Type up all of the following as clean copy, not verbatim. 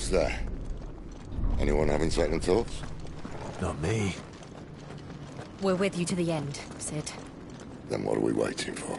What's there? Anyone having second thoughts? Not me. We're with you to the end, Sid. Then what are we waiting for?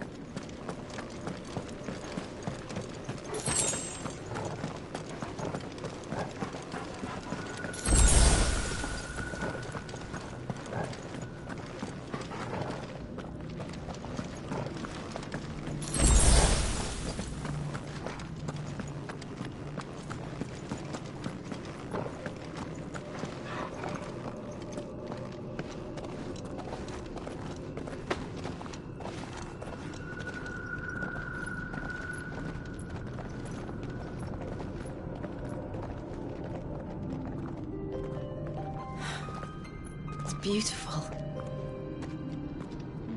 Beautiful.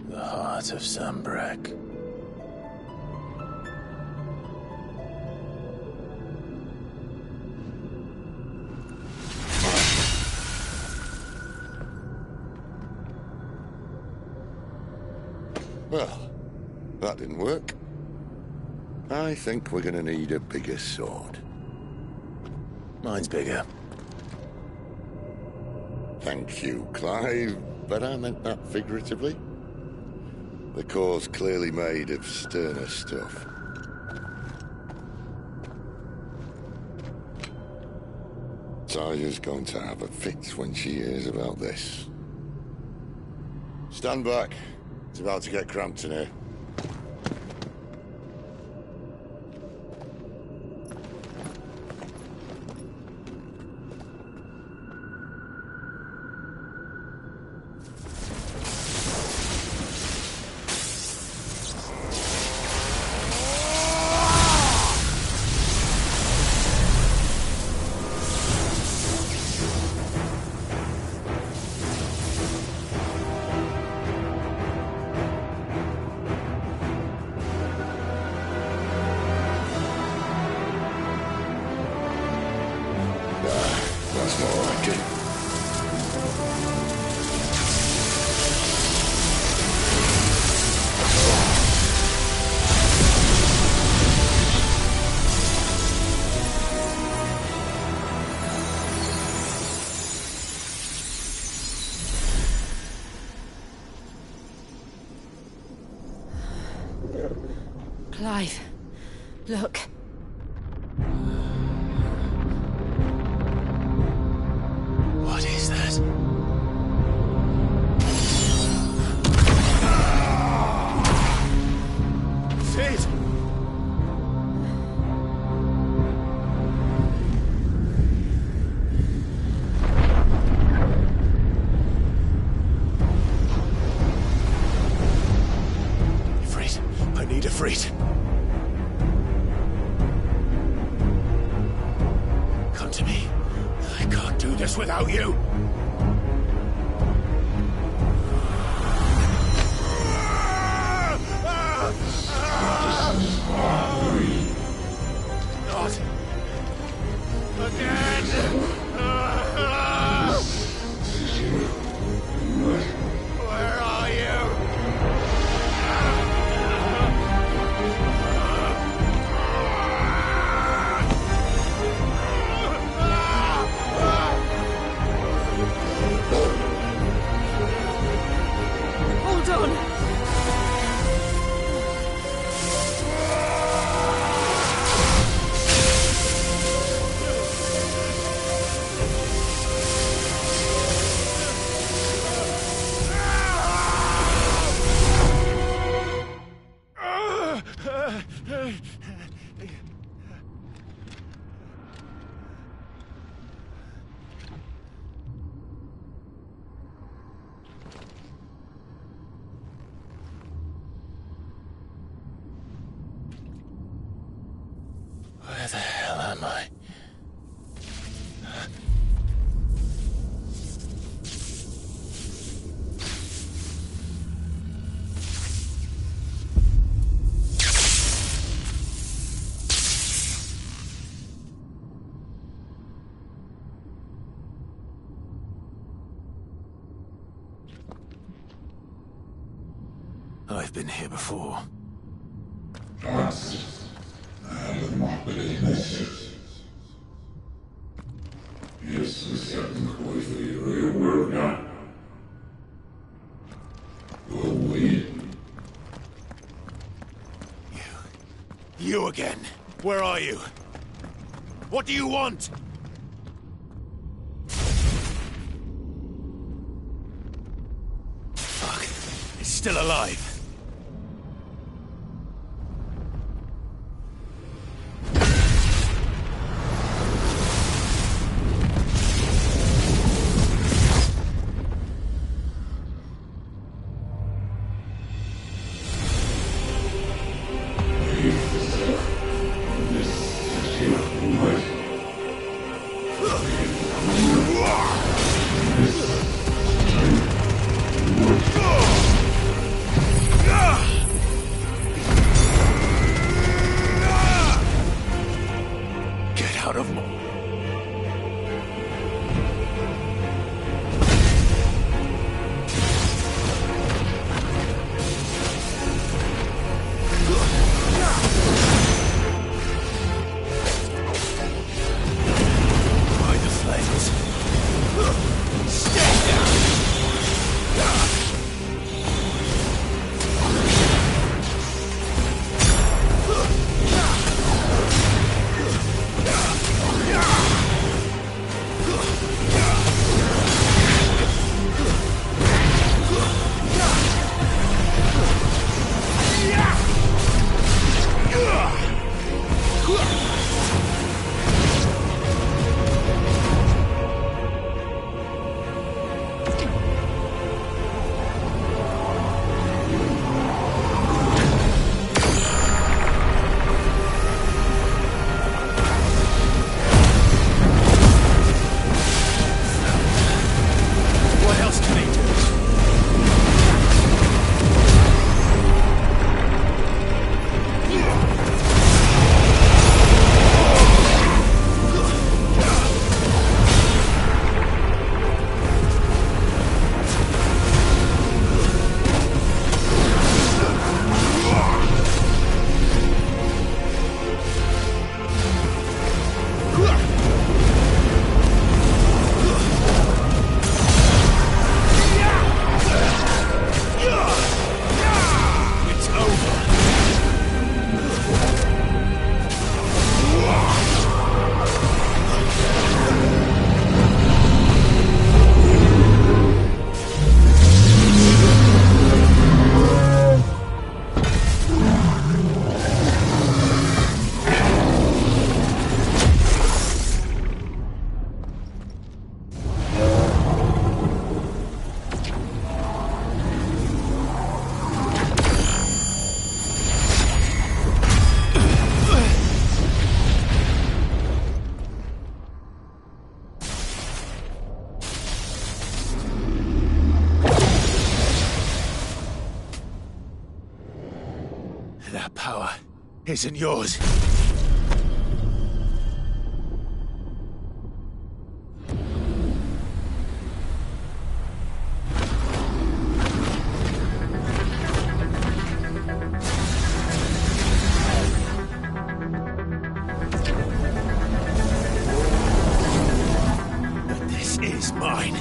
The heart of Sambrek. Well, that didn't work. I think we're gonna need a bigger sword. Mine's bigger. Thank you, Clive, but I meant that figuratively. The core's clearly made of sterner stuff. Taya's going to have a fit when she hears about this. Stand back. It's about to get cramped in here. That's more like it. Clive, look. What is that? Sid! Ifrit, I need Ifrit. Come to me. I can't do this without you. Not again. Where are you? Hold on. Where the hell am I? I've been here before. You again. Where are you? What do you want? Fuck. It's still alive. That power isn't yours. But this is mine.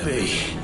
gonna be?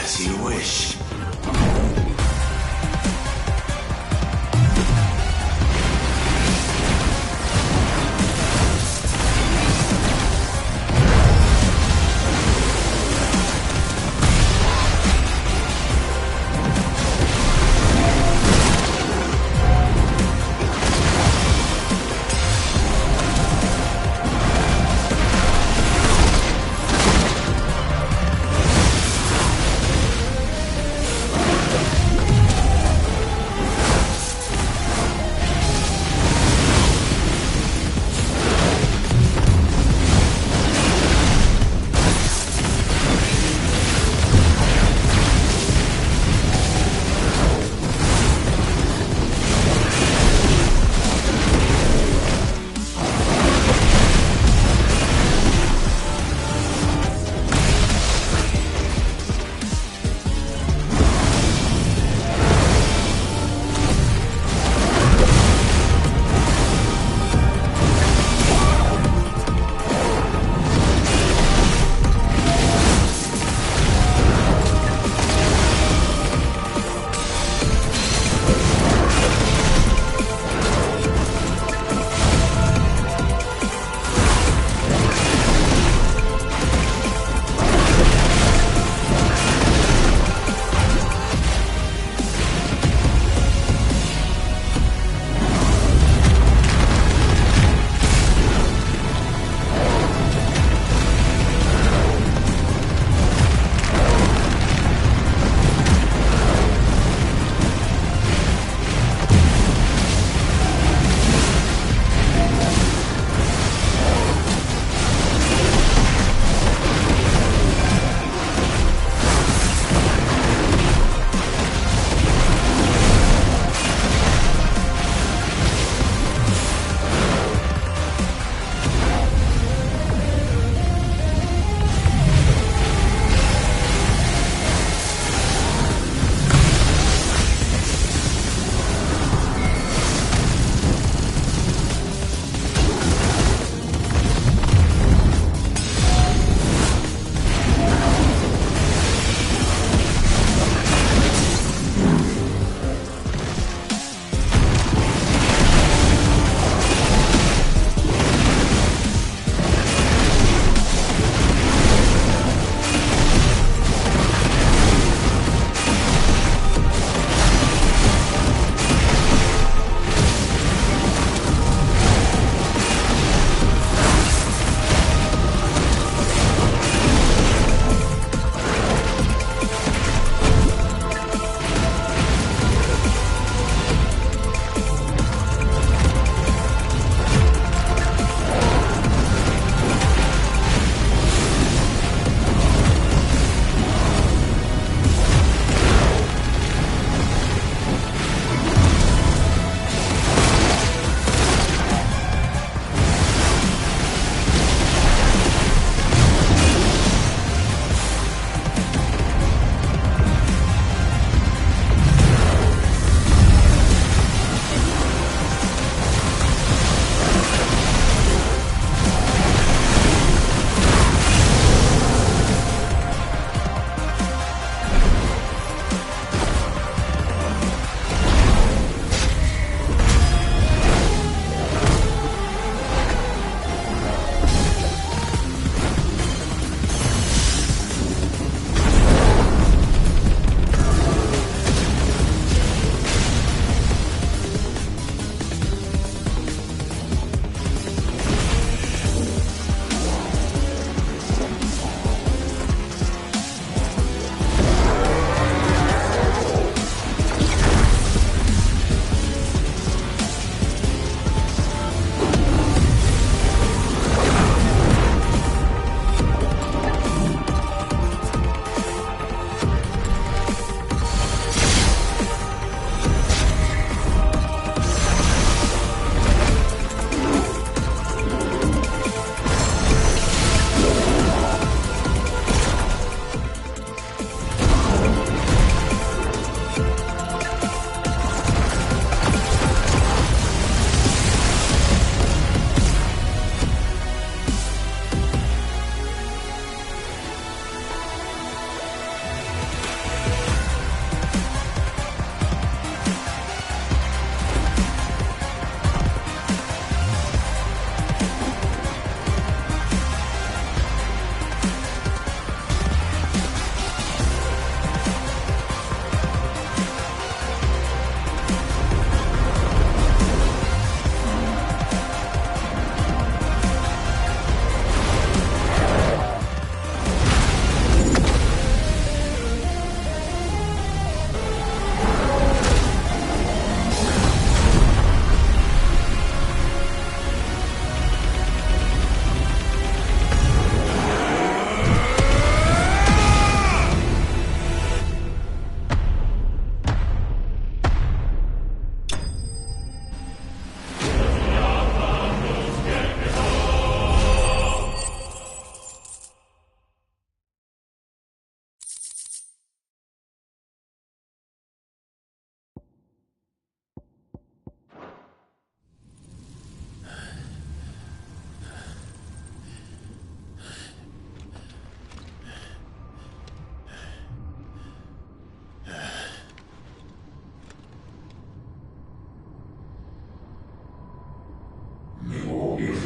As you wish.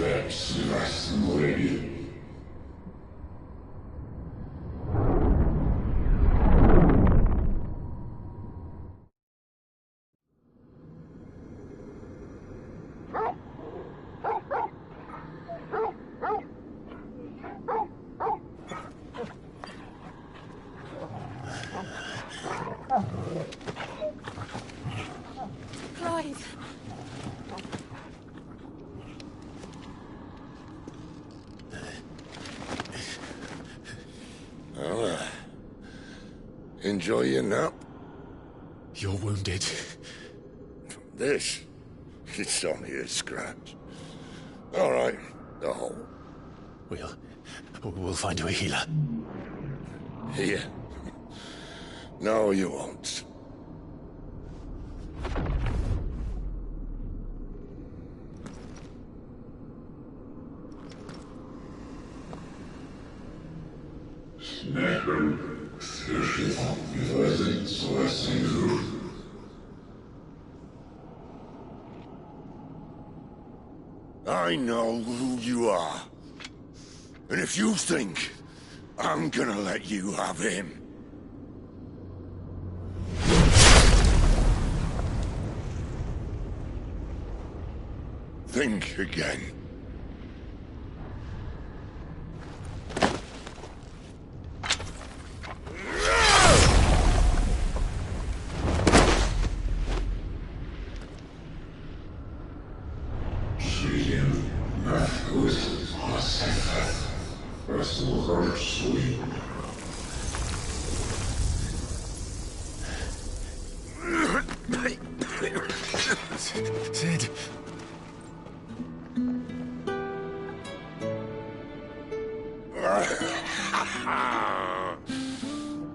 FFXVI. Clive! Well, enjoy your nap. You're wounded. This, it's only a scratch. All right, the hole. We'll find you a healer. Here. No, you won't. Snapper, słyszy wyrazy z własnych źródeł. I know who you are. And if you think I'm gonna let you have him... think again. Sid.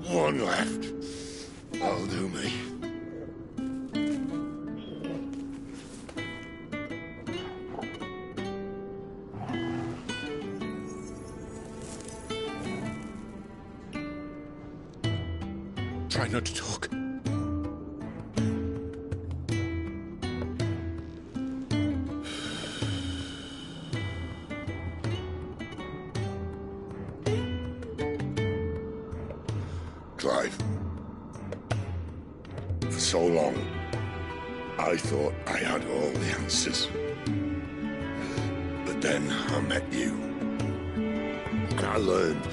One left. That'll do me. Try not to talk. Clive. For so long, I thought I had all the answers. But then I met you. And I learned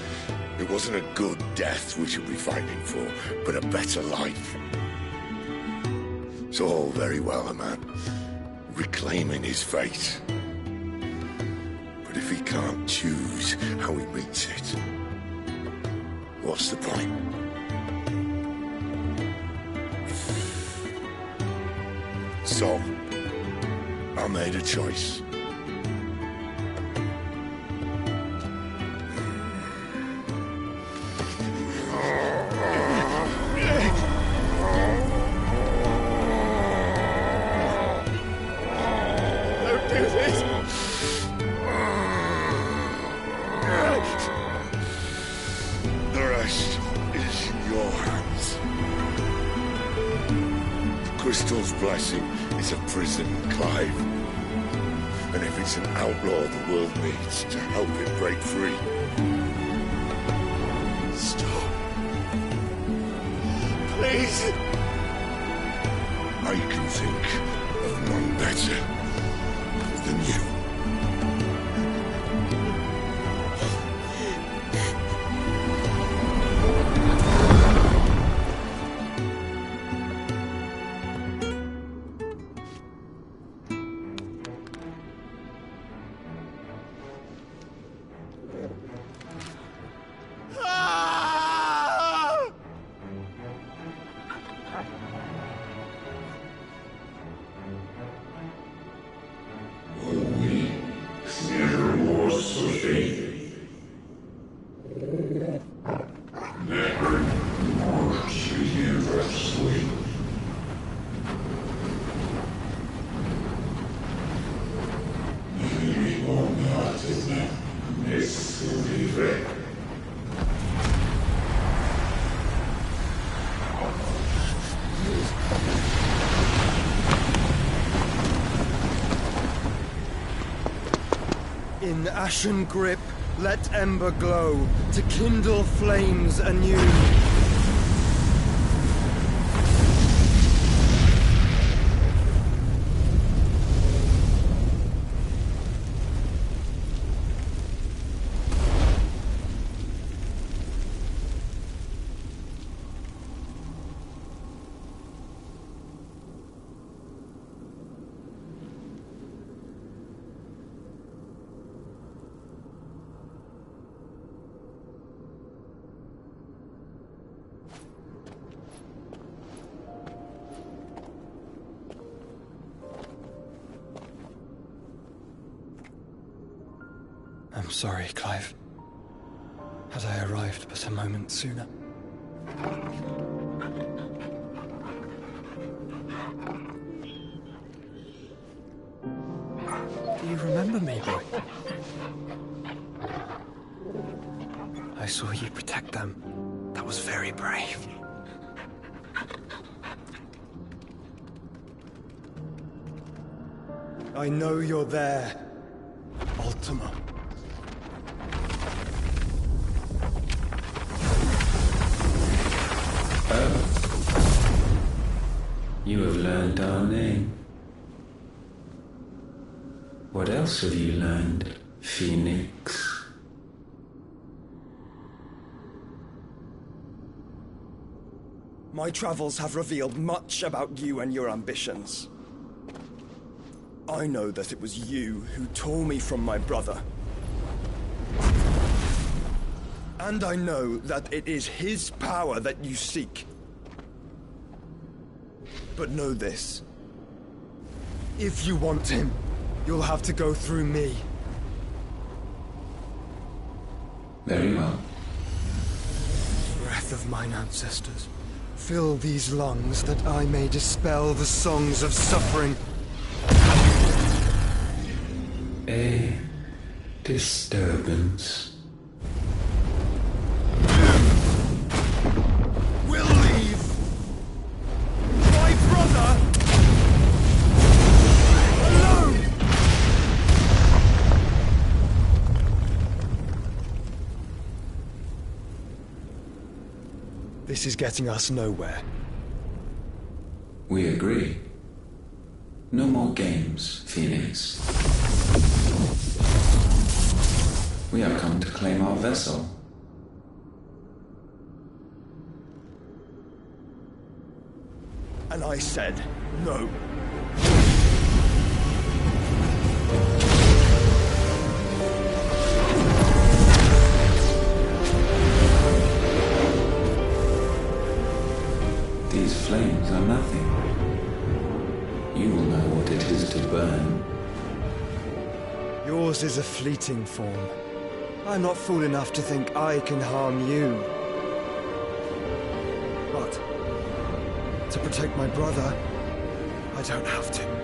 it wasn't a good death we should be fighting for, but a better life. It's all very well, a man reclaiming his fate. But if he can't choose how he meets it, what's the point? So, I made a choice. Don't do this! The rest is in your hands. The Crystal's blessing is a prison, Clive. And if it's an outlaw the world needs to help it break free. Stop. Please. I can think of none better than you. In ashen grip, let ember glow, to kindle flames anew. I'm sorry, Clive. Had I arrived but a moment sooner. Do you remember me, boy? I saw you protect them. That was very brave. I know you're there, Ultima. You have learned our name. What else have you learned, Phoenix? My travels have revealed much about you and your ambitions. I know that it was you who tore me from my brother. And I know that it is his power that you seek. But know this. If you want him, you'll have to go through me. Very well. Breath of mine ancestors, fill these lungs that I may dispel the songs of suffering. A disturbance. We'll leave. My brother alone. This is getting us nowhere. We agree. No more games, Phoenix. We have come to claim our vessel. And I said no. These flames are nothing. You will know what it is to burn. Yours is a fleeting form. I'm not fool enough to think I can harm you. But to protect my brother, I don't have to.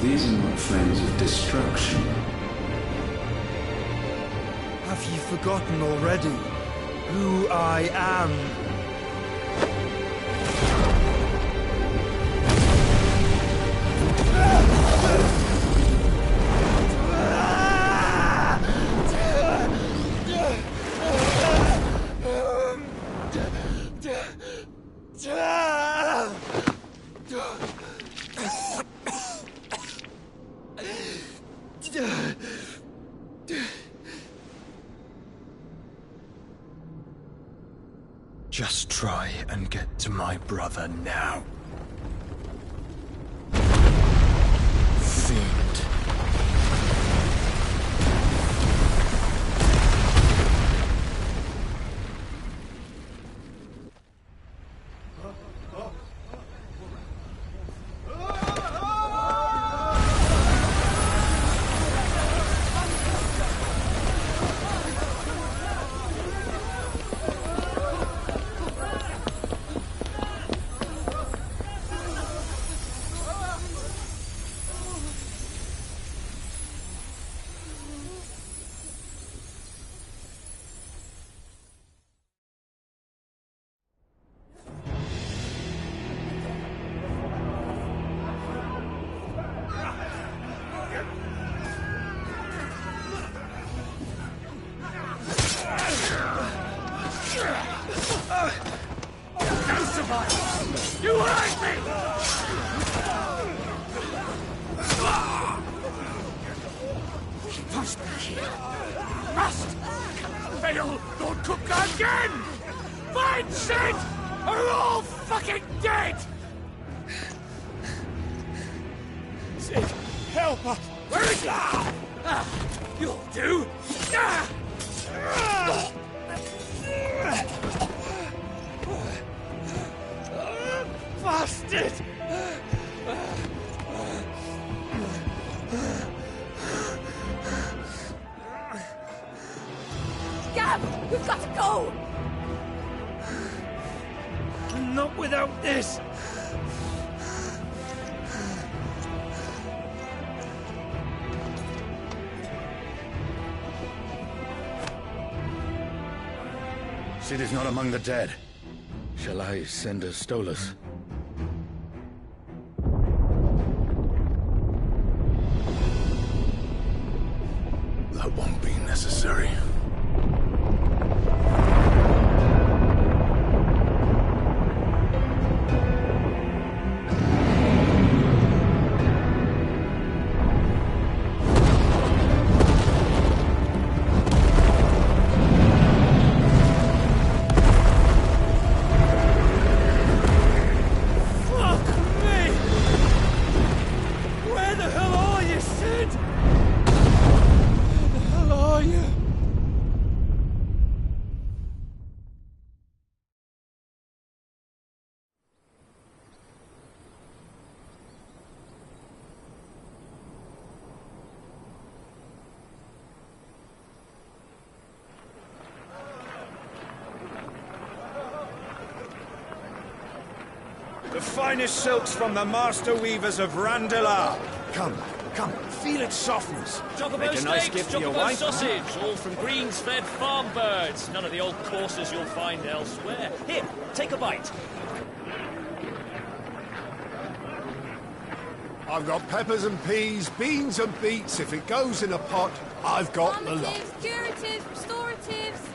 These are not flames of destruction. Have you forgotten already who I am? Just try and get to my brother now. Fiend. Must be here. Must! Fail! Don't cook again! Find Sid! Or we're all fucking dead! Sid, help us! Where is he? You'll do! Bastard! Gab! We've got to go! Not without this! Sid is not among the dead. Shall I send a Stolas? That won't be necessary. The finest silks from the master weavers of Randalar. Come, feel its softness. Chocobo Make a nice steaks, gift for your chocobo wife. sausage, all from greens-fed farm birds. None of the old courses you'll find elsewhere. Here, take a bite. I've got peppers and peas, beans and beets. If it goes in a pot, I've got the lot. Calmatives, curatives, restoratives,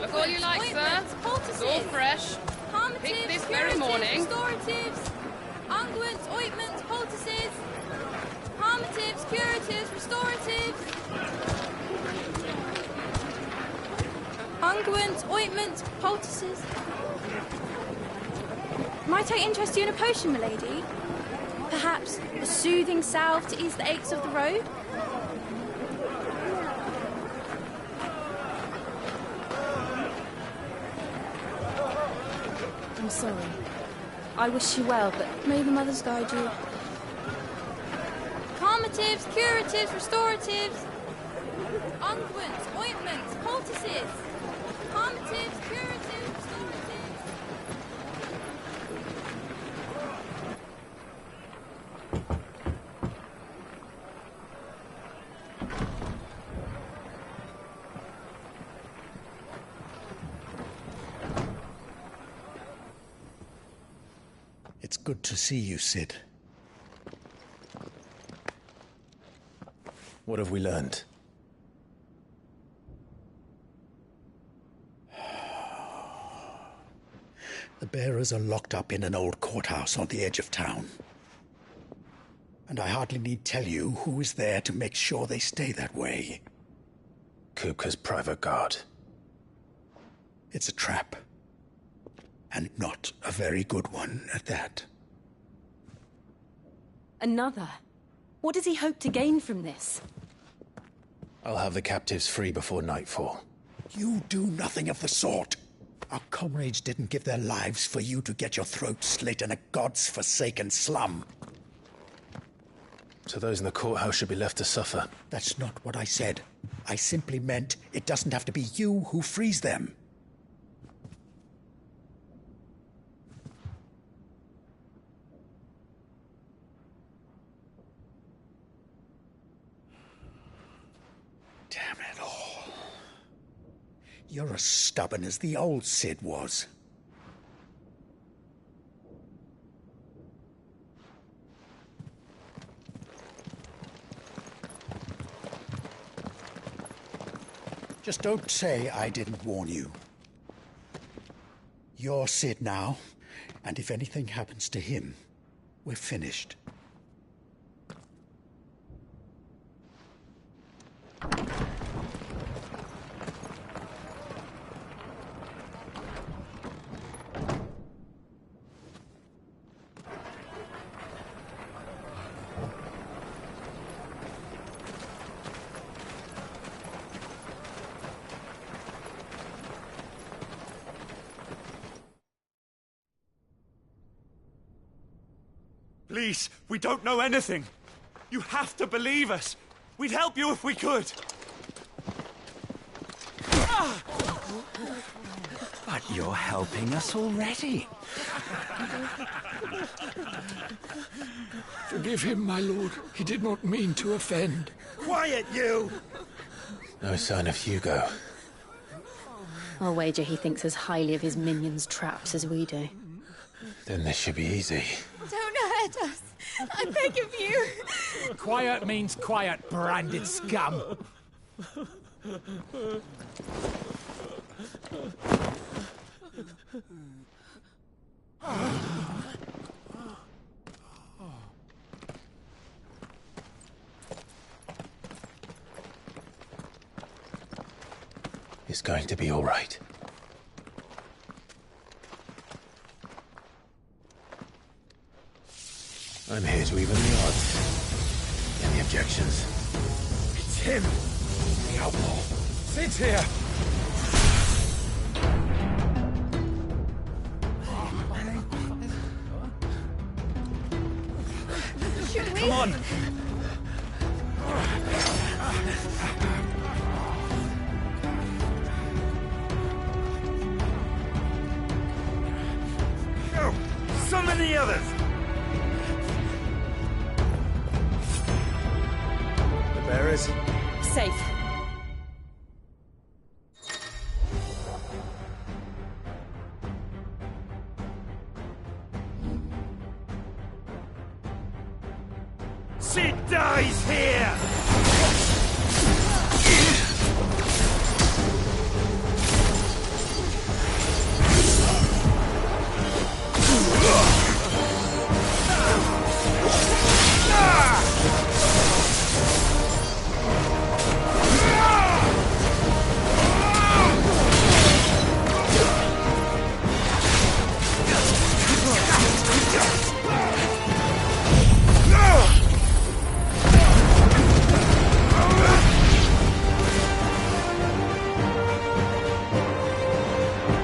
Look all you like, sir. It's all fresh. Picked this very morning. Restoratives, unguents, ointments, poultices, calmatives, curatives, restoratives, unguents, ointments, poultices. Might I interest you in a potion, milady? Perhaps a soothing salve to ease the aches of the road? I'm sorry. I wish you well, but may the mothers guide you. Calmatives, curatives, restoratives, unguents, ointments, poultices. Calmatives, curatives, restoratives. It's good to see you, Sid. What have we learned? The bearers are locked up in an old courthouse on the edge of town. And I hardly need tell you who is there to make sure they stay that way. Kupka's private guard. It's a trap. And not a very good one at that. Another? What does he hope to gain from this? I'll have the captives free before nightfall. You do nothing of the sort. Our comrades didn't give their lives for you to get your throat slit in a god's-forsaken slum. So those in the courthouse should be left to suffer. That's not what I said. I simply meant it doesn't have to be you who frees them. Damn it all. You're as stubborn as the old Sid was. Just don't say I didn't warn you. You're Sid now, And if anything happens to him, we're finished. Please, we don't know anything. You have to believe us. We'd help you if we could. But you're helping us already. Forgive him, my lord. He did not mean to offend. Quiet, you! No sign of Hugo. I'll wager he thinks as highly of his minions' traps as we do. Then this should be easy. Don't hurt us. I beg of you. Quiet means quiet, branded scum. It's going to be all right. I'm here to even the odds. Any objections? It's him, the outlaw. Sit here. Come on! Go! Summon the others! The bearers? Safe. She dies here!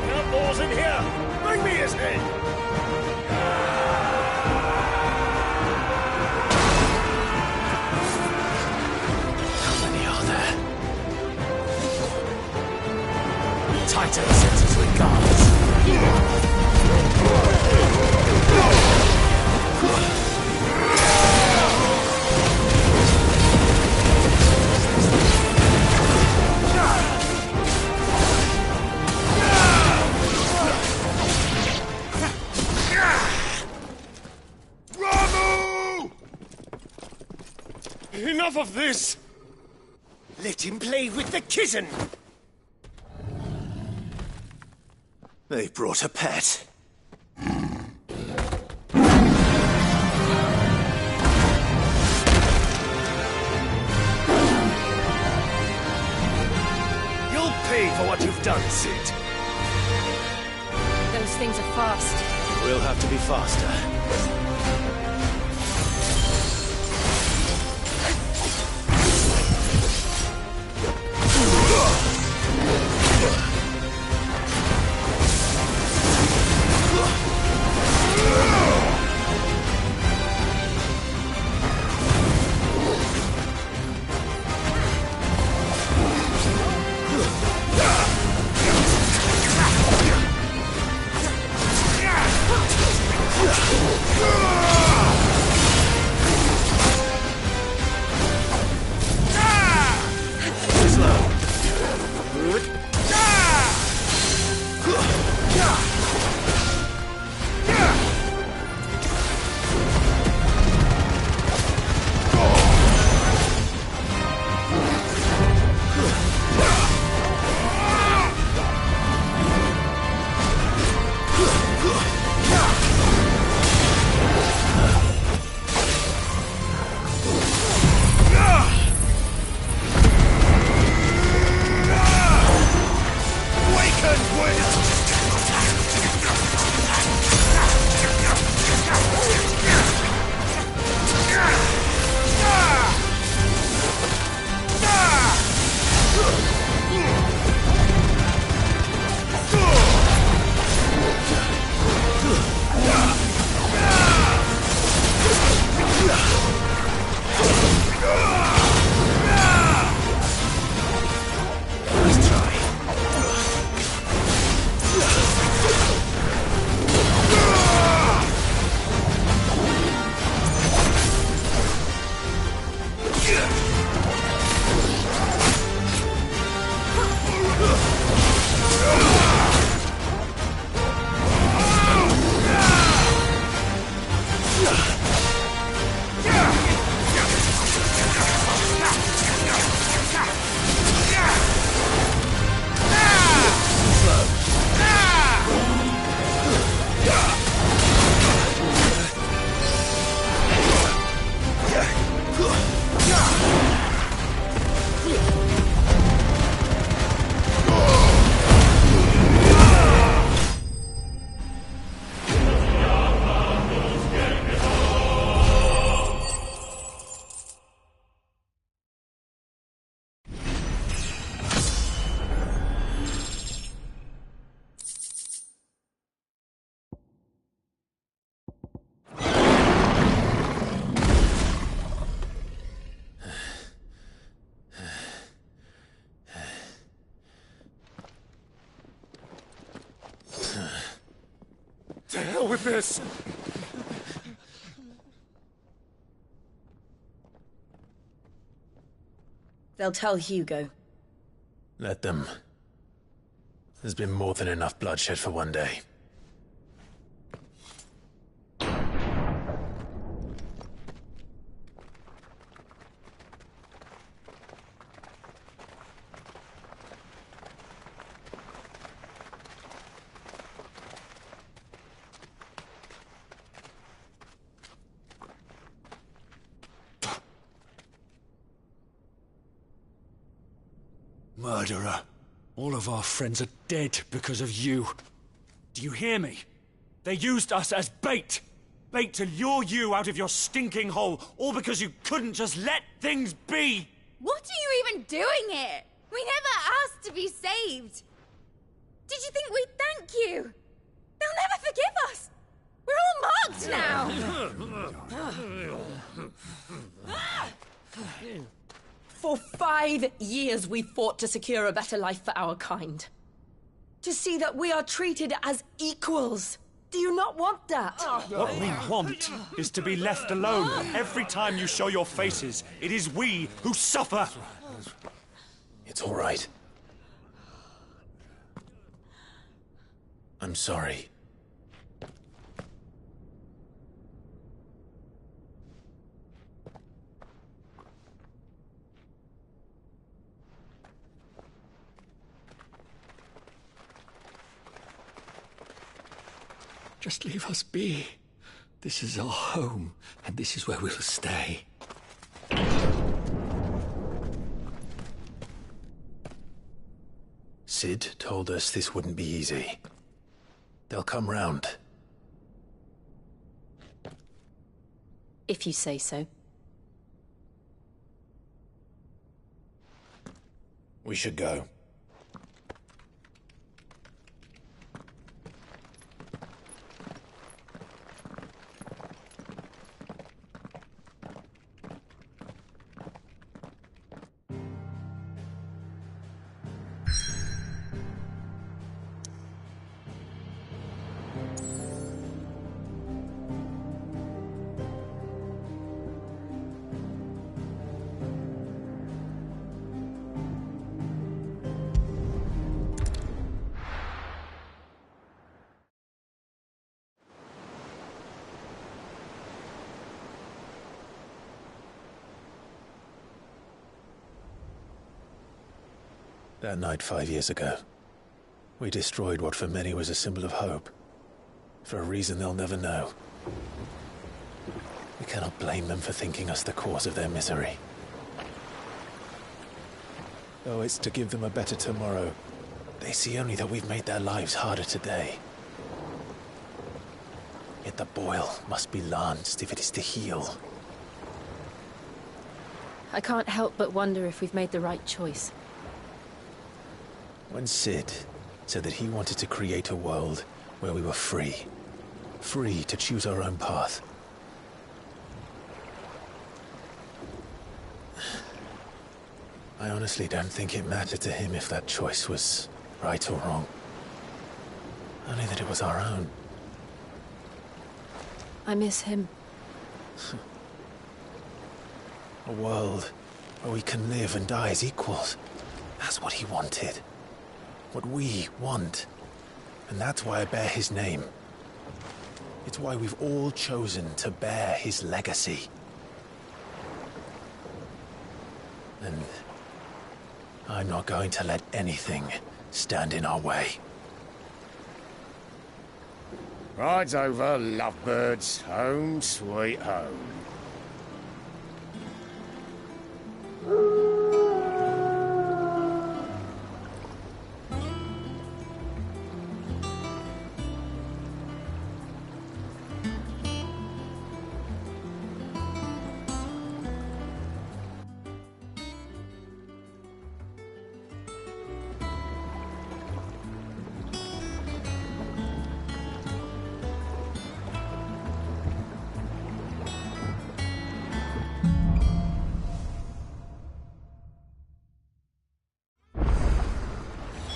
Outlaws in here! Bring me his head! How many are there? Tighten the senses with guards. Ramu! Enough of this! Let him play with the kitten! They brought a pet. You'll pay for what you've done, Sid. Those things are fast. We'll have to be faster. Yeah! To hell with this! They'll tell Hugo. Let them. There's been more than enough bloodshed for one day. Murderer. All of our friends are dead because of you. Do you hear me? They used us as bait. Bait to lure you out of your stinking hole, all because you couldn't just let things be. What are you even doing here? We never asked to be saved. Did you think we'd thank you? They'll never forgive us. We're all marked now. For 5 years we fought to secure a better life for our kind. To see that we are treated as equals. Do you not want that? What we want is to be left alone. Every time you show your faces, it is we who suffer. It's all right. I'm sorry. Just leave us be. This is our home, and this is where we'll stay. Sid told us this wouldn't be easy. They'll come round. If you say so. We should go. That night 5 years ago, we destroyed what for many was a symbol of hope. For a reason they'll never know. We cannot blame them for thinking us the cause of their misery. Though it's to give them a better tomorrow, they see only that we've made their lives harder today. Yet the boil must be lanced if it is to heal. I can't help but wonder if we've made the right choice. When Sid said that he wanted to create a world where we were free. Free to choose our own path. I honestly don't think it mattered to him if that choice was right or wrong. Only that it was our own. I miss him. A world where we can live and die as equals. That's what he wanted. What we want. And that's why I bear his name. It's why we've all chosen to bear his legacy. And I'm not going to let anything stand in our way. Rides over, lovebirds. Home, sweet home.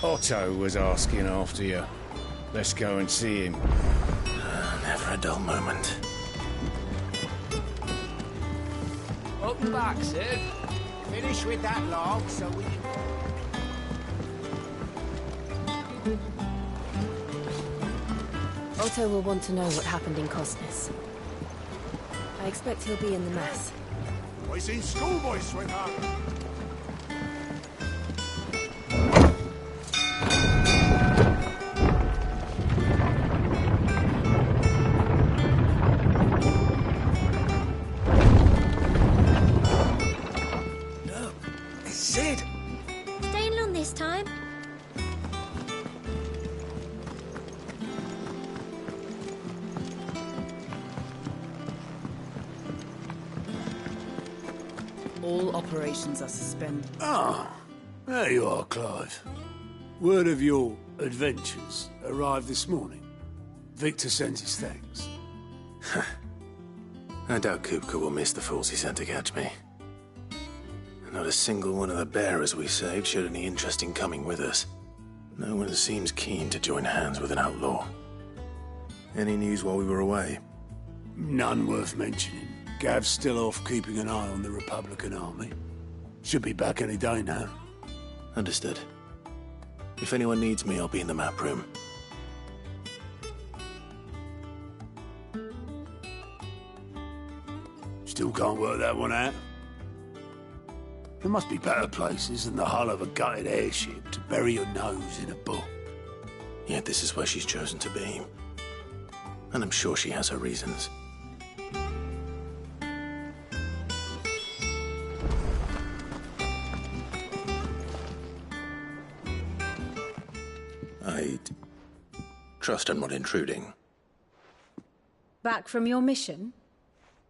Otto was asking after you. Let's go and see him. Never a dull moment. Welcome back, Sid. Finish with that log so we can... Otto will want to know what happened in Cosnes. I expect he'll be in the mess. I seen schoolboys swing out. Sid! Staying long this time? All operations are suspended. Ah, there you are, Clive. Word of your adventures arrived this morning. Victor sends his thanks. I doubt Kupka will miss the fools he sent to catch me. Not a single one of the bearers we saved showed any interest in coming with us. No one seems keen to join hands with an outlaw. Any news while we were away? None worth mentioning. Gav's still off keeping an eye on the Republican army. Should be back any day now. Understood. If anyone needs me, I'll be in the map room. Still can't work that one out. There must be better places than the hull of a gutted airship to bury your nose in a book. Yet this is where she's chosen to be. And I'm sure she has her reasons. I trust I'm not intruding. Back from your mission?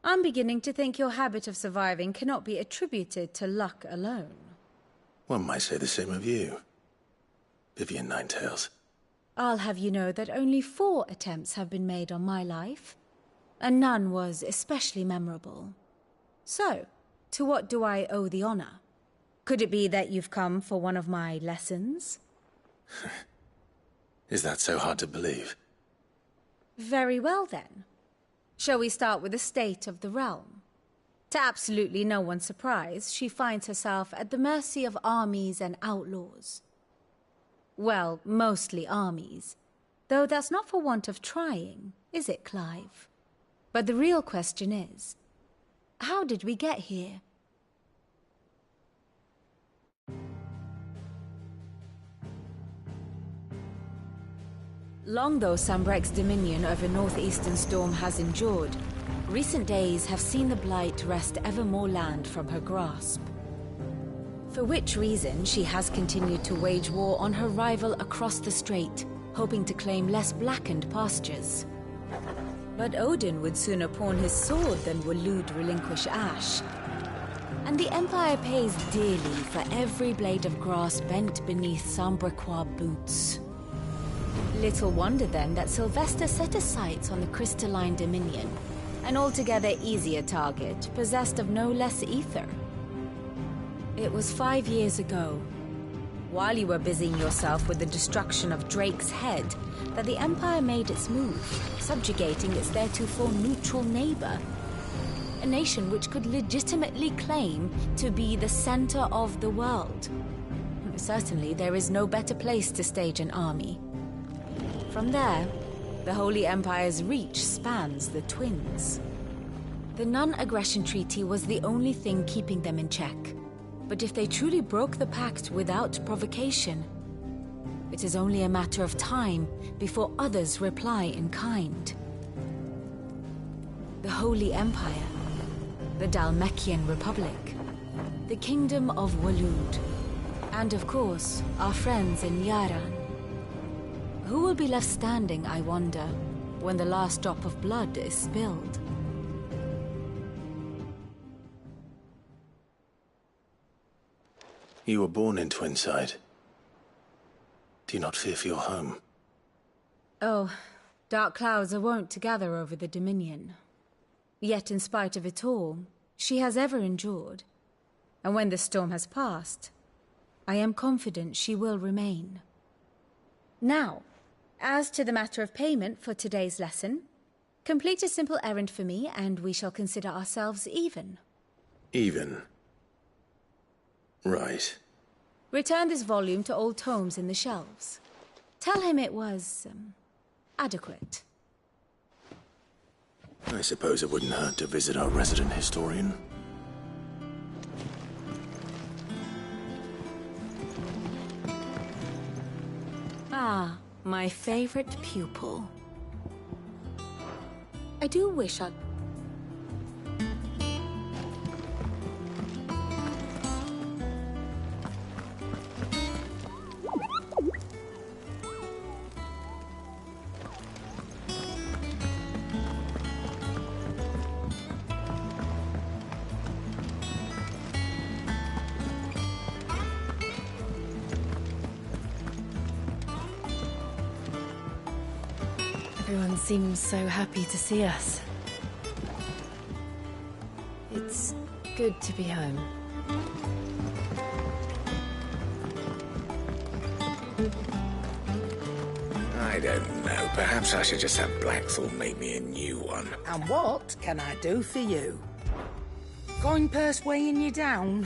I'm beginning to think your habit of surviving cannot be attributed to luck alone. One might say the same of you, Vivian Ninetails. I'll have you know that only 4 attempts have been made on my life, and none was especially memorable. So, to what do I owe the honor? Could it be that you've come for one of my lessons? Is that so hard to believe? Very well, then. Shall we start with the state of the realm? To absolutely no one's surprise, she finds herself at the mercy of armies and outlaws. Well, mostly armies. Though that's not for want of trying, is it, Clive? But the real question is, how did we get here? Long though Sambrek's dominion over northeastern Storm has endured, recent days have seen the Blight wrest ever more land from her grasp. For which reason she has continued to wage war on her rival across the strait, hoping to claim less blackened pastures. But Odin would sooner pawn his sword than Waloed relinquish Ash. And the Empire pays dearly for every blade of grass bent beneath Sambrequois boots. Little wonder then that Sylvester set his sights on the crystalline dominion, an altogether easier target, possessed of no less ether. It was 5 years ago, while you were busying yourself with the destruction of Drake's head, that the Empire made its move, subjugating its theretofore neutral neighbor. A nation which could legitimately claim to be the center of the world. Certainly there is no better place to stage an army. From there, The Holy Empire's reach spans the Twins. The non-aggression treaty was the only thing keeping them in check. But if they truly broke the pact without provocation, it is only a matter of time before others reply in kind. The Holy Empire, the Dhalmekian Republic, the Kingdom of Waloed, and of course, our friends in Yaran. Who will be left standing, I wonder, when the last drop of blood is spilled? You were born in Twinside. Do you not fear for your home? Oh, dark clouds are wont to gather over the Dominion. Yet in spite of it all, she has ever endured. And when the storm has passed, I am confident she will remain. Now, as to the matter of payment for today's lesson, complete a simple errand for me and we shall consider ourselves even. Even? Right. Return this volume to old tomes in the shelves. Tell him it was, adequate. I suppose it wouldn't hurt to visit our resident historian. Ah, my favorite pupil. I do wish I'd... Everyone seems so happy to see us. It's good to be home. I don't know. Perhaps I should just have Blackthorn make me a new one. And what can I do for you? Coin purse weighing you down?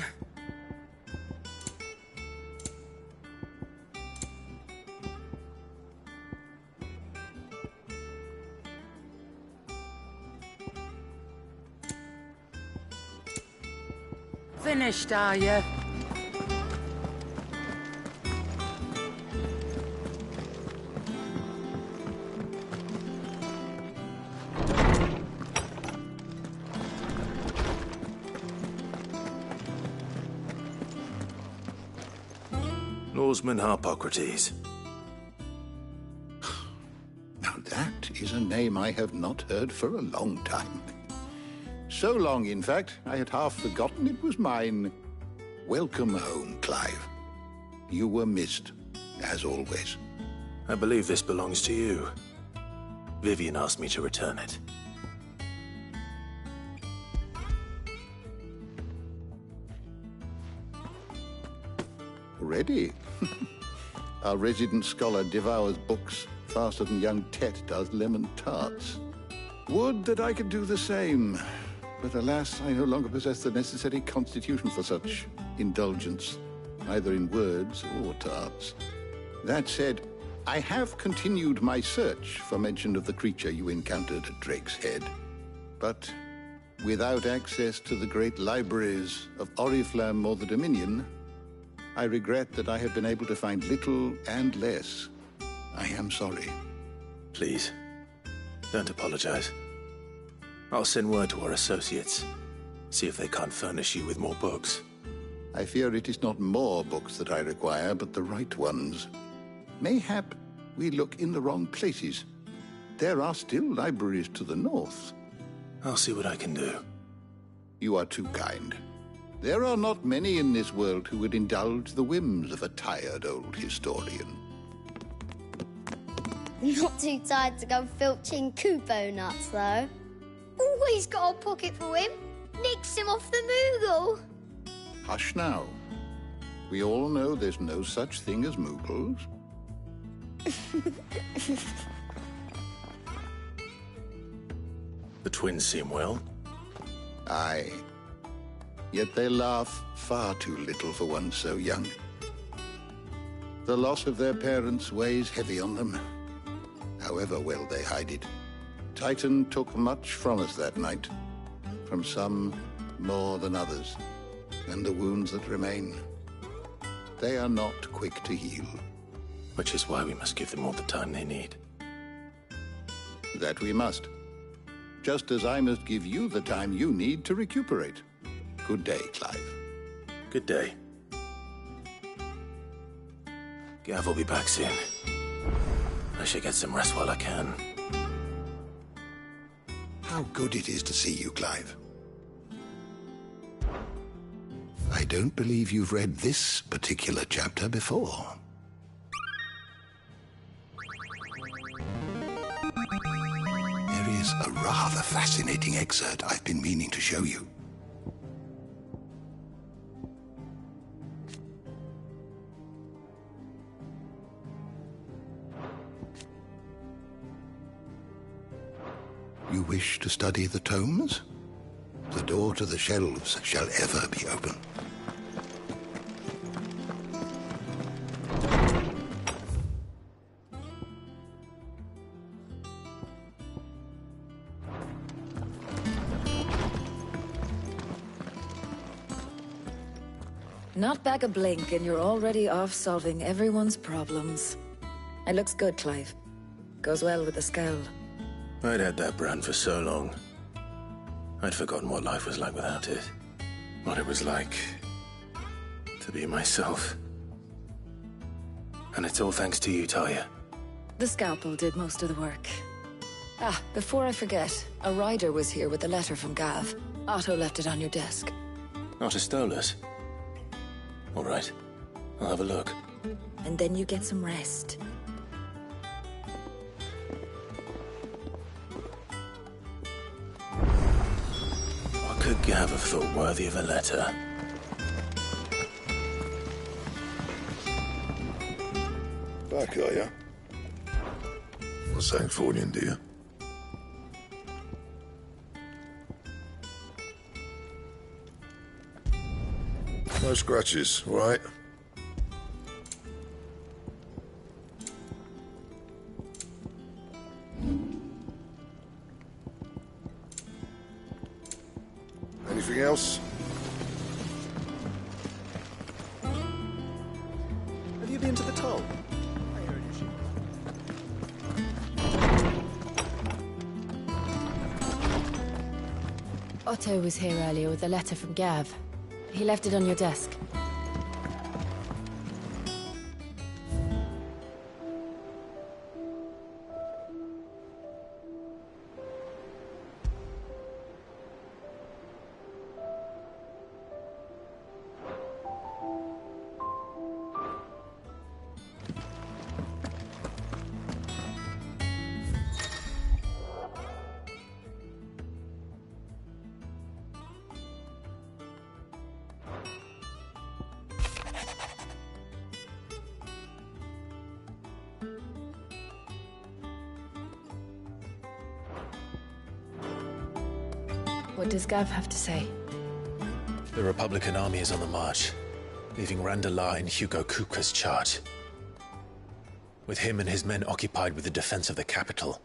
Finished, are you? Norseman Harpocrates. Now that is a name I have not heard for a long time. So long, in fact, I had half forgotten it was mine. Welcome home, Clive. You were missed, as always. I believe this belongs to you. Vivian asked me to return it. Already? Our resident scholar devours books faster than young Tet does lemon tarts. Would that I could do the same. But alas, I no longer possess the necessary constitution for such indulgence, either in words or tarts. That said, I have continued my search for mention of the creature you encountered at Drake's Head. But without access to the great libraries of Oriflamme or the Dominion, I regret that I have been able to find little and less. I am sorry. Please, don't apologize. I'll send word to our associates. See if they can't furnish you with more books. I fear it is not more books that I require, but the right ones. Mayhap we look in the wrong places. There are still libraries to the north. I'll see what I can do. You are too kind. There are not many in this world who would indulge the whims of a tired old historian. Not too tired to go filching Kupo nuts, though. Always got a pocket for him. Nicks him off the Moogle. Hush now. We all know there's no such thing as Moogles. The twins seem well. Aye. Yet they laugh far too little for one so young. The loss of their parents weighs heavy on them. however well they hide it. Titan took much from us that night. From some more than others. And the wounds that remain, they are not quick to heal. Which is why we must give them all the time they need. That we must. Just as I must give you the time you need to recuperate. Good day, Clive. Good day. Gav will be back soon. I should get some rest while I can. How good it is to see you, Clive. I don't believe you've read this particular chapter before. There is a rather fascinating excerpt I've been meaning to show you. You wish to study the tomes? The door to the shelves shall ever be open. Not back a blink and you're already off solving everyone's problems. It looks good, Clive. Goes well with the scowl. I'd had that brand for so long. I'd forgotten what life was like without it. What it was like to be myself. And it's all thanks to you, Talia. The scalpel did most of the work. Ah, before I forget, a rider was here with a letter from Gav. Otto left it on your desk. Otto stole us. All right, I'll have a look. And then you get some rest. What could Gav have thought worthy of a letter? Back, are ya? What's that for you, dear? No scratches, right? Anything else? Have you been to the toll? Otto was here earlier with a letter from Gav. He left it on your desk. What does Gav have to say? The Republican army is on the march, leaving Randalar in Hugo Kupka's charge. With him and his men occupied with the defense of the capital,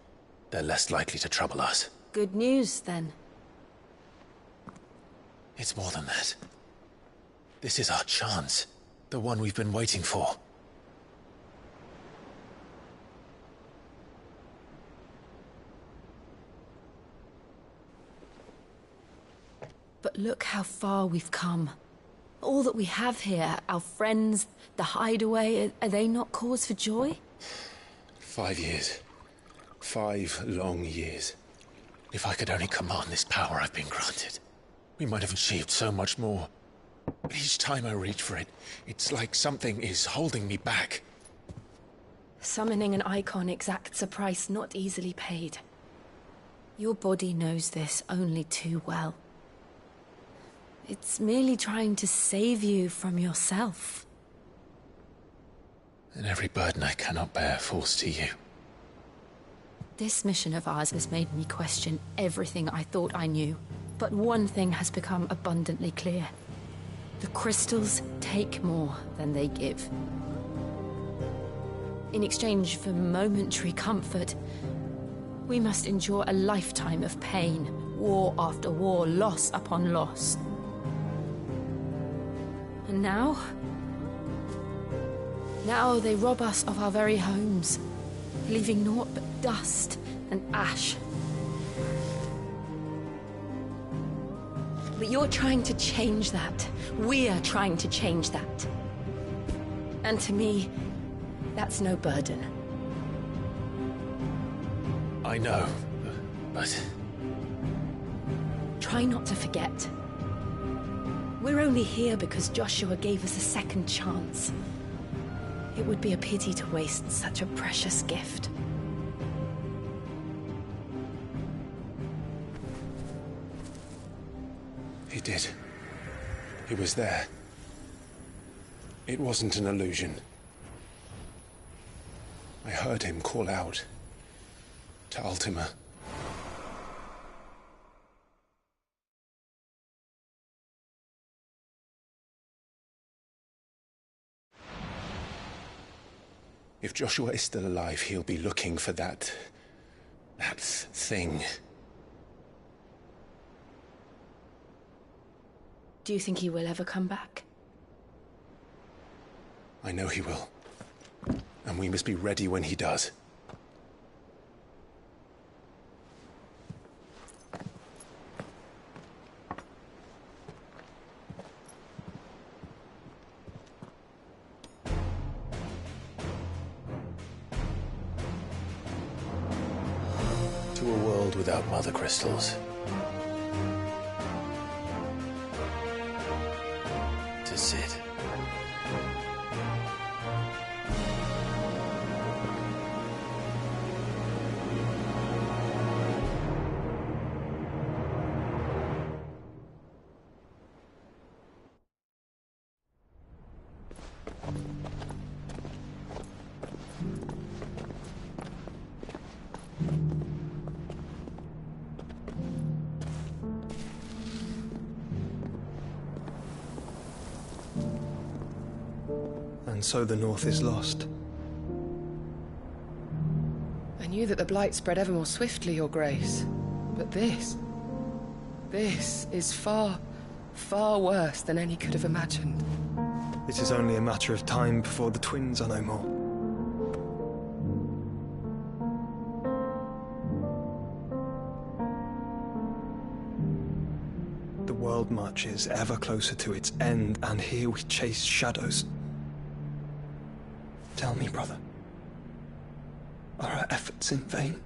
they're less likely to trouble us. Good news, then. It's more than that. This is our chance. The one we've been waiting for. But look how far we've come. All that we have here, our friends, the hideaway, are they not cause for joy? 5 years. 5 long years. If I could only command this power I've been granted, we might have achieved so much more. But each time I reach for it, it's like something is holding me back. Summoning an icon exacts a price not easily paid. Your body knows this only too well. It's merely trying to save you from yourself. And every burden I cannot bear falls to you. This mission of ours has made me question everything I thought I knew. But one thing has become abundantly clear. The crystals take more than they give. In exchange for momentary comfort, we must endure a lifetime of pain, war after war, loss upon loss. And now they rob us of our very homes, leaving naught but dust and ash. But you're trying to change that. We're trying to change that. And to me, that's no burden. I know, but... Try not to forget. We're only here because Joshua gave us a second chance. It would be a pity to waste such a precious gift. He did. He was there. It wasn't an illusion. I heard him call out to Ultima. If Joshua is still alive, he'll be looking for that thing. Do you think he will ever come back? I know he will. And we must be ready when he does. To a world without mother crystals. To Sid. And so the North is lost. I knew that the Blight spread ever more swiftly, Your Grace. But this is far, far worse than any could have imagined. It is only a matter of time before the twins are no more. The world marches ever closer to its end, and here we chase shadows. Tell me, brother, are our efforts in vain?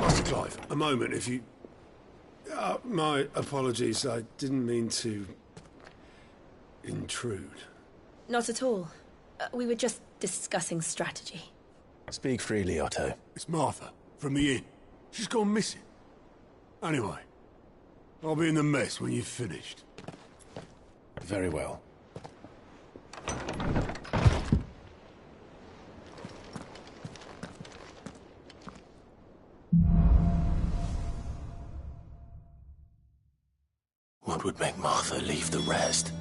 Master Clive, a moment, if you... my apologies, I didn't mean to... intrude. Not at all. We were just discussing strategy. Speak freely, Otto. It's Martha, from the inn. She's gone missing. Anyway, I'll be in the mess when you've finished. Very well. What would make Martha leave the rest?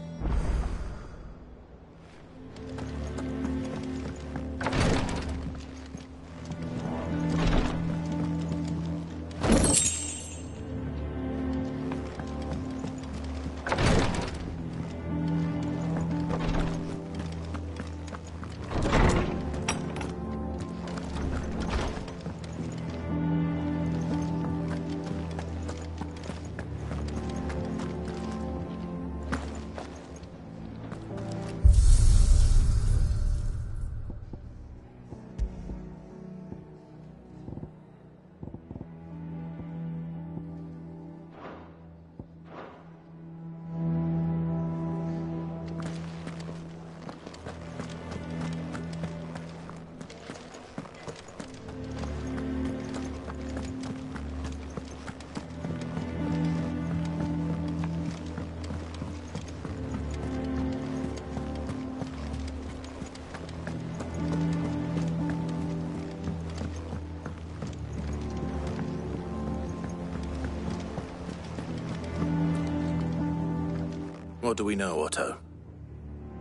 What do we know, Otto?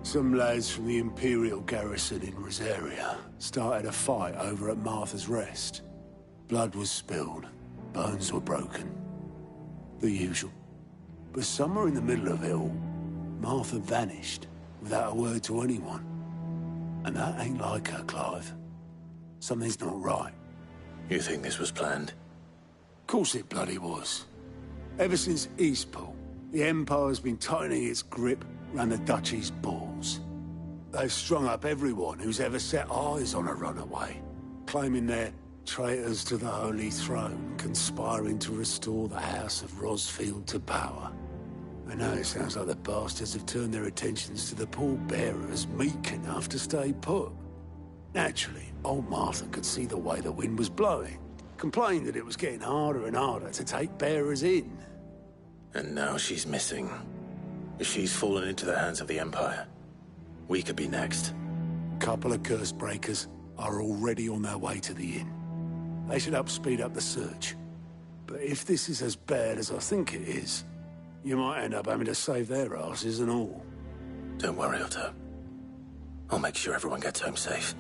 Some lads from the Imperial garrison in Rosaria started a fight over at Martha's Rest. Blood was spilled, bones were broken. The usual. But somewhere in the middle of it all, Martha vanished without a word to anyone. And that ain't like her, Clive. Something's not right. You think this was planned? Course it bloody was. Ever since Eastpool, the Empire's been tightening its grip round the Duchy's balls. They've strung up everyone who's ever set eyes on a runaway, claiming they're traitors to the Holy Throne, conspiring to restore the House of Rosfield to power. And now it sounds like the bastards have turned their attentions to the pallbearers meek enough to stay put. Naturally, old Martha could see the way the wind was blowing, complained that it was getting harder and harder to take bearers in. And now she's missing. If she's fallen into the hands of the Empire, we could be next. Couple of curse breakers are already on their way to the inn. They should help speed up the search. But if this is as bad as I think it is, you might end up having to save their asses and all. Don't worry, Otto. I'll make sure everyone gets home safe.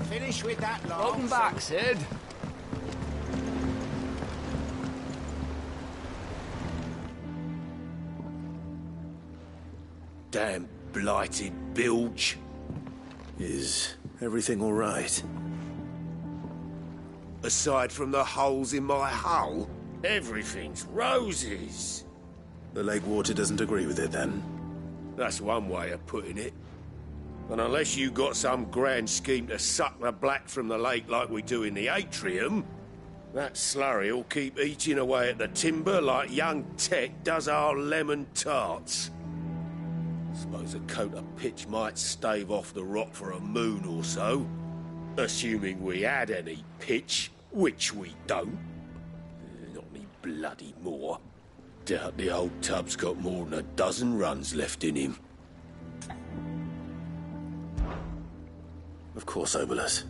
Finish with that lot. Welcome back, Sid. Damn blighted bilge. Is everything all right? Aside from the holes in my hull, everything's roses. The lake water doesn't agree with it, then? That's one way of putting it. And unless you got some grand scheme to suck the black from the lake like we do in the atrium, that slurry'll keep eating away at the timber like young Tech does our lemon tarts. Suppose a coat of pitch might stave off the rot for a moon or so. Assuming we had any pitch, which we don't. Not any bloody more. Doubt the old tub's got more than a dozen runs left in him. Of course, Obolus.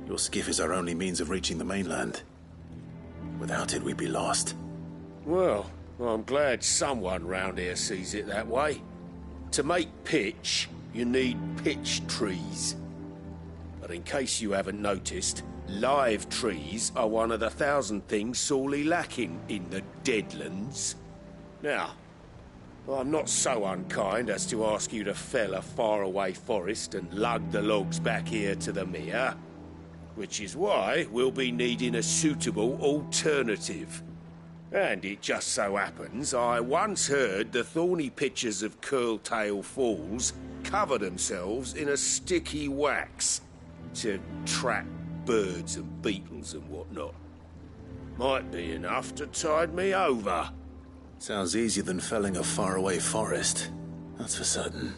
Your skiff is our only means of reaching the mainland. Without it, we'd be lost. Well, I'm glad someone round here sees it that way. To make pitch, you need pitch trees. But in case you haven't noticed, live trees are one of the 1,000 things sorely lacking in the Deadlands. Now, I'm not so unkind as to ask you to fell a faraway forest and lug the logs back here to the mere, which is why we'll be needing a suitable alternative. And it just so happens I once heard the thorny pitchers of Curltail Falls cover themselves in a sticky wax to trap birds and beetles and whatnot. Might be enough to tide me over. Sounds easier than felling a faraway forest. That's for certain.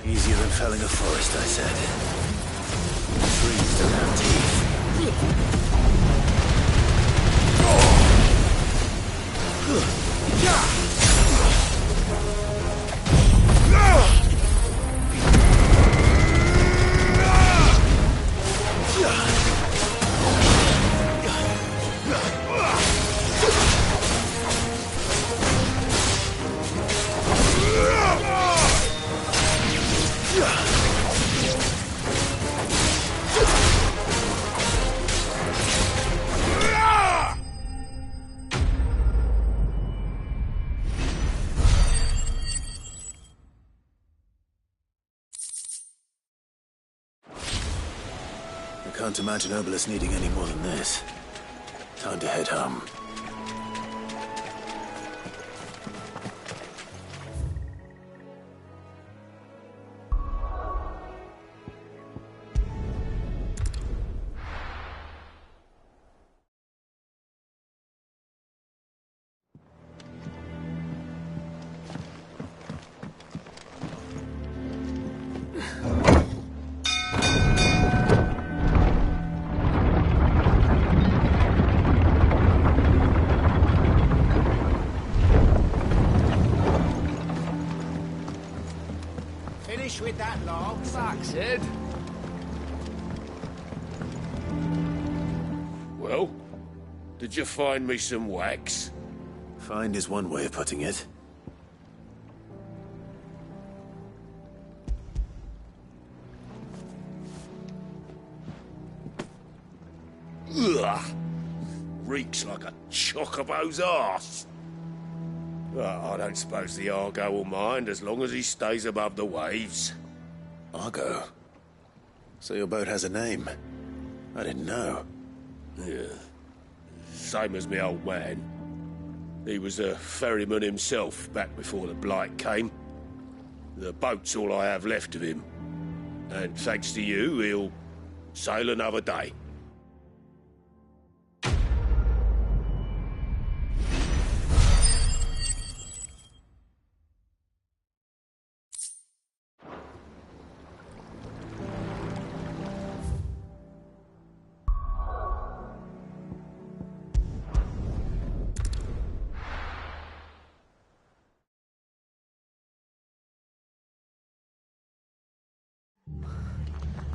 Easier than felling a forest, I said. Trees don't have teeth. I can't imagine Obelisk needing any more than this. Time to head home. Finish with that log. Back, Sid. Well, did you find me some wax? Find is one way of putting it. Ugh! Reeks like a chocobo's arse. Well, I don't suppose the Argo will mind as long as he stays above the waves. Argo? So your boat has a name? I didn't know. Yeah. Same as me old man. He was a ferryman himself back before the Blight came. The boat's all I have left of him. And thanks to you, he'll sail another day.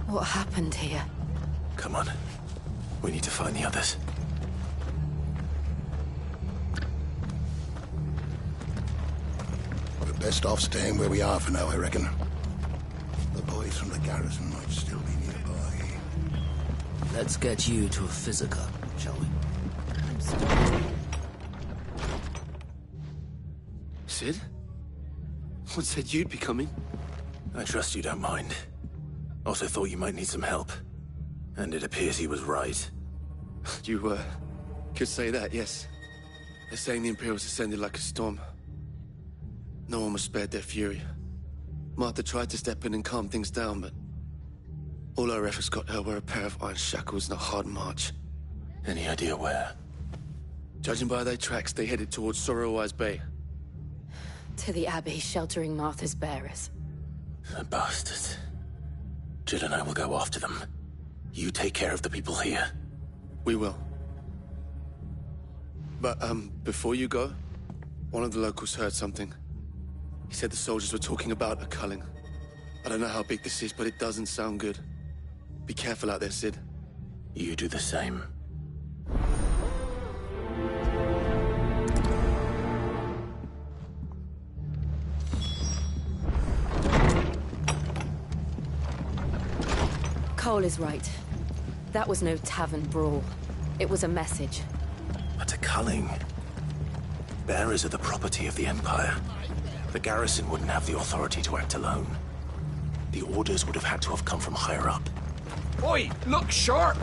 What happened here? Come on. We need to find the others. We're best off staying where we are for now, I reckon. The boys from the garrison might still be nearby. Let's get you to a physica, shall we? Sid? What said you'd be coming? I trust you don't mind. Also thought you might need some help. And it appears he was right. You, could say that, yes. They're saying the Imperials descended like a storm. No one was spared their fury. Martha tried to step in and calm things down, but all our efforts got her were a pair of iron shackles and a hard march. Any idea where? Judging by their tracks, they headed towards Sorrowwise Bay. To the Abbey, sheltering Martha's bearers. The bastards. Jill and I will go after them. You take care of the people here. We will. But, before you go, one of the locals heard something. He said the soldiers were talking about a culling. I don't know how big this is, but it doesn't sound good. Be careful out there, Sid. You do the same. Cole is right. That was no tavern brawl. It was a message. But a culling. Bearers are the property of the Empire. The garrison wouldn't have the authority to act alone. The orders would have had to have come from higher up. Oi, look sharp!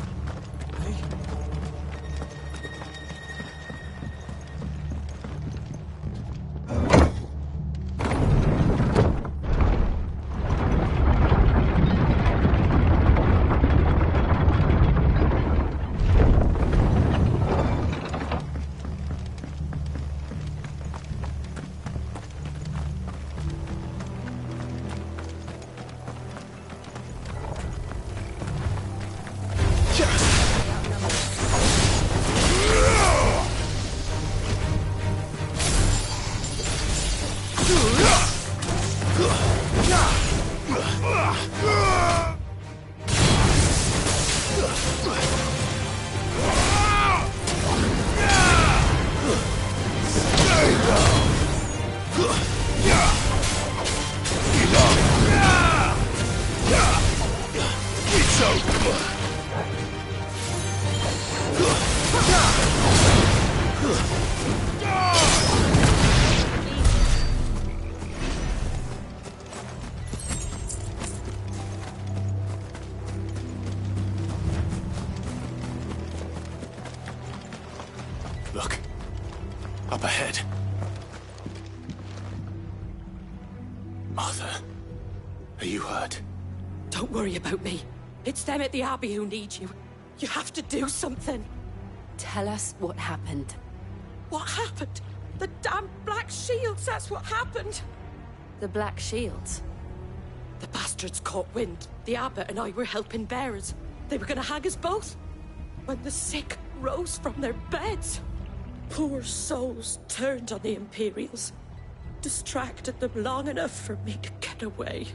Look. Up ahead. Martha, are you hurt? Don't worry about me. It's them at the Abbey who need you. You have to do something. Tell us what happened. What happened? The damn Black Shields, that's what happened. The Black Shields? The bastards caught wind. The abbot and I were helping bearers. They were gonna hang us both. When the sick rose from their beds, poor souls turned on the Imperials. Distracted them long enough for me to get away.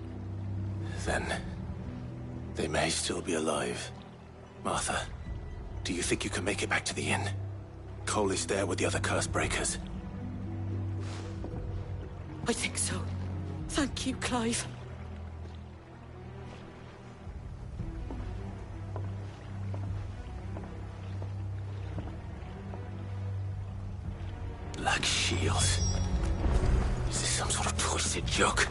Then, they may still be alive. Martha, do you think you can make it back to the inn? Cole is there with the other curse breakers. I think so. Thank you, Clive. Black Shields. Is this some sort of twisted joke?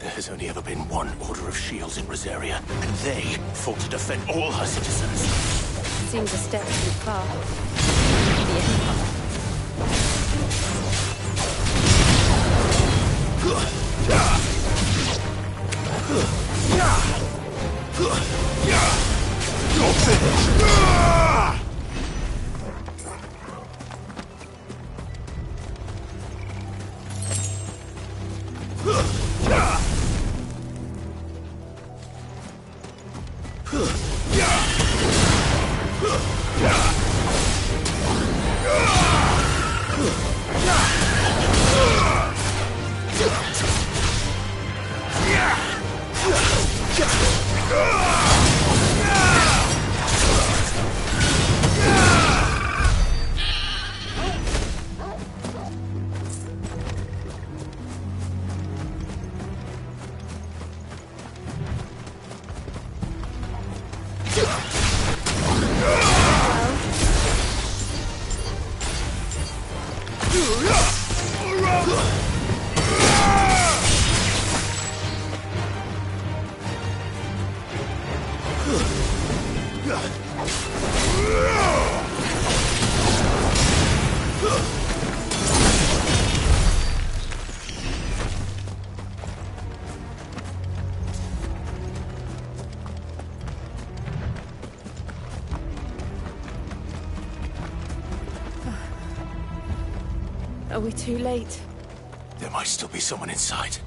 There has only ever been one Order of Shields in Rosaria, and they fought to defend all her citizens. Seems a step too far. The Empire. You're finished! Are we too late? There might still be someone inside.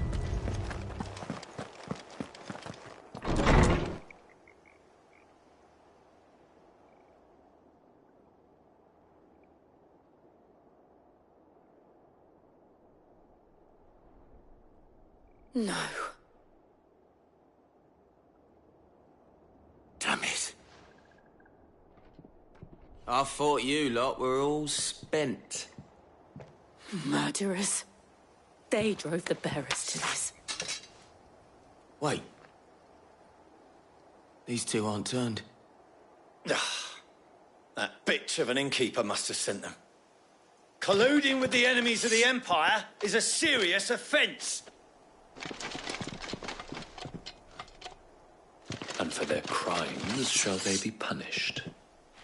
No. Damn it. I thought you lot were all spent. Murderers. They drove the bearers to this. Wait. These two aren't turned. That bitch of an innkeeper must have sent them. Colluding with the enemies of the Empire is a serious offence. And for their crimes shall they be punished.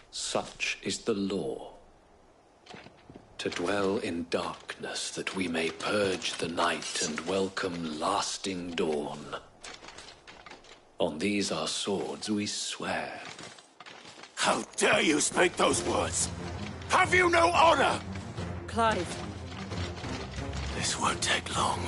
Such is the law. To dwell in darkness that we may purge the night and welcome lasting dawn. On these our swords we swear. How dare you speak those words? Have you no honor? Clive. This won't take long.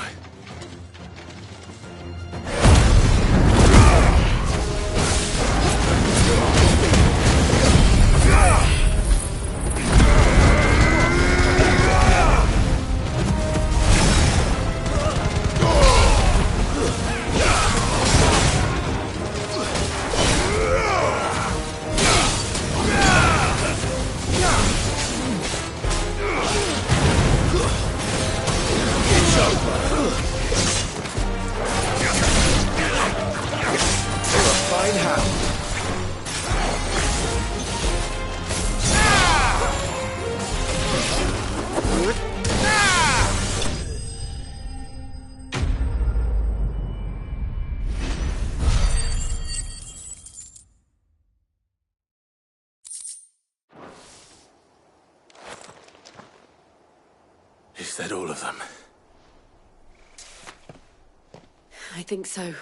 It's over! Is that all of them? I think so.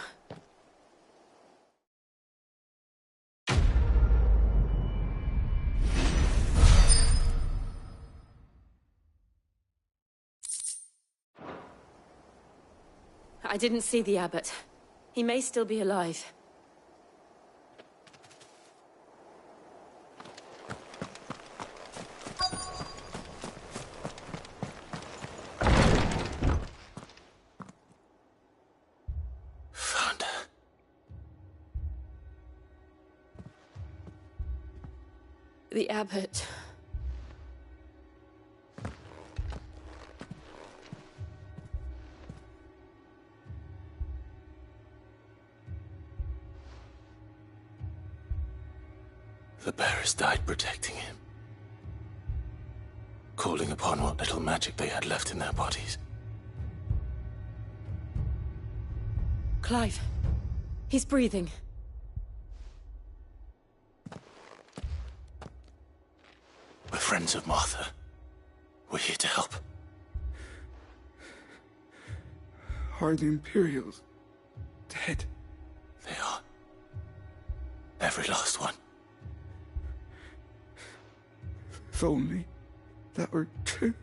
I didn't see the abbot. He may still be alive. Found her. The abbot. The bearers died protecting him. Calling upon what little magic they had left in their bodies. Clive. He's breathing. We're friends of Martha. We're here to help. Are the Imperials dead? They are. Every last one. If only that were true.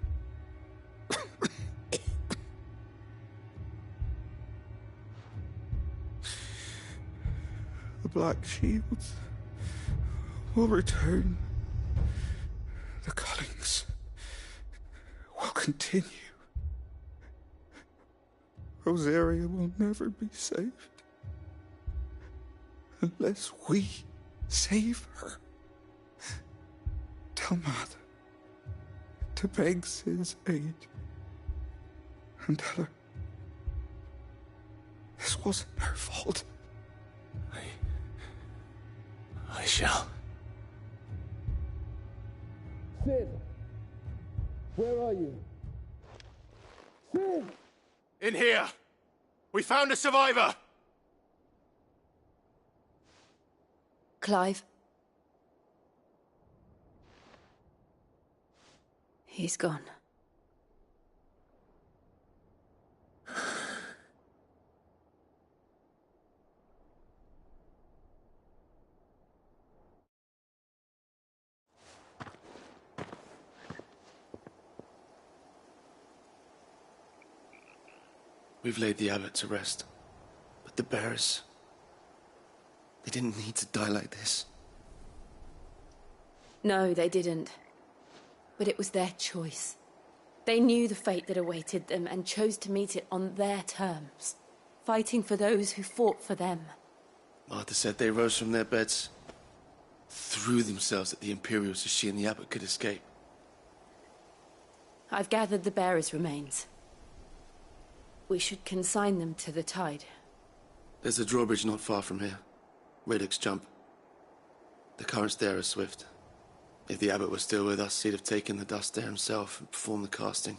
The Black Shields will return. The cullings will continue. Rosaria will never be saved unless we save her. Tell Mother to beg Sid's aid and tell her this wasn't her fault. I shall. Sid! Where are you? Sid! In here! We found a survivor! Clive. He's gone. We've laid the abbot to rest. But the bearers... they didn't need to die like this. No, they didn't. But it was their choice. They knew the fate that awaited them and chose to meet it on their terms, fighting for those who fought for them. Martha said they rose from their beds, threw themselves at the Imperials so she and the abbot could escape. I've gathered the bearers' remains. We should consign them to the tide. There's a drawbridge not far from here. Radix Jump. The currents there are swift. If the abbot was still with us, he'd have taken the dust there himself and performed the casting.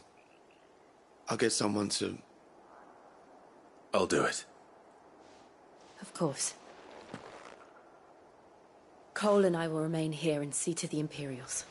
I'll get someone to... I'll do it. Of course. Cole and I will remain here and see to the Imperials.